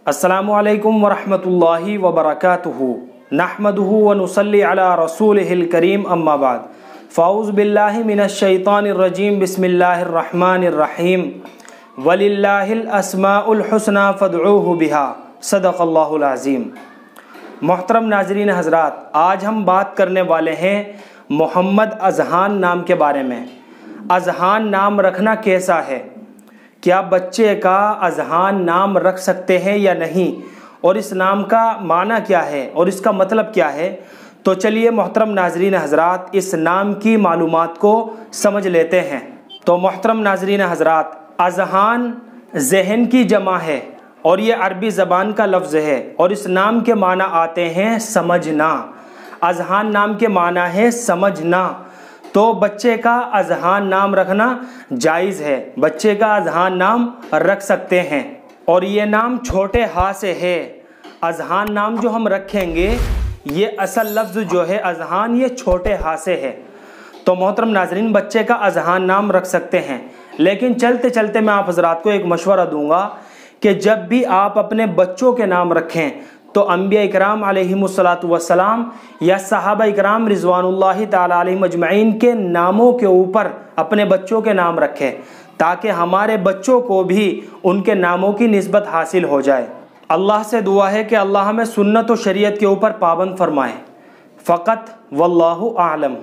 अस्सलामु अलैकुम वरहमतुल्लाहि वबरकातुहू नहमदुहू व नुसल्ली अला रसूलिहिल करीम अम्मा बाद फ़ाऊज़ु बिल्लाहि मिनश शैतानिर रजीम बिस्मिल्लाहिर रहमानिर रहीम वलिल्लाहिल अस्माउल हुस्ना फ़दऊहु बिहा सदक़ल्लाहुल अज़ीम। मोहतरम नाज़रीन हज़रात, आज हम बात करने वाले हैं मोहम्मद अज़हान नाम के बारे में। अज़हान नाम रखना कैसा है, क्या बच्चे का अज़हान नाम रख सकते हैं या नहीं, और इस नाम का माना क्या है और इसका मतलब क्या है। तो चलिए मोहतरम नाज़रीन हज़रात, इस नाम की मालूमात को समझ लेते हैं। तो मोहतरम नाज़रीन हज़रात, अज़हान ज़हन की जमा है और ये अरबी ज़बान का लफ्ज़ है और इस नाम के माना आते हैं समझना। अज़हान नाम के माना है समझना। तो बच्चे का अज़हान नाम रखना जायज़ है, बच्चे का अज़हान नाम रख सकते हैं और ये नाम छोटे हा से है। अज़हान नाम जो हम रखेंगे, ये असल लफ्ज़ जो है अज़हान, ये छोटे हा से है। तो मोहतरम नाज़रीन, बच्चे का अज़हान नाम रख सकते हैं, लेकिन चलते चलते मैं आप हज़रात को एक मशवरा दूंगा कि जब भी आप अपने बच्चों के नाम रखें तो अंबिया इकराम अलैहिमुस्सलातु वस्सलाम या सहाबा इकराम रिज़वानुल्लाहि ताला अलैहिम अजमईन के नामों के ऊपर अपने बच्चों के नाम रखें, ताकि हमारे बच्चों को भी उनके नामों की निस्बत हासिल हो जाए। अल्लाह से दुआ है कि अल्लाह हमें सुन्नत और शरीयत के ऊपर पाबंद फरमाए। फ़क़त वल्लाहु आलम।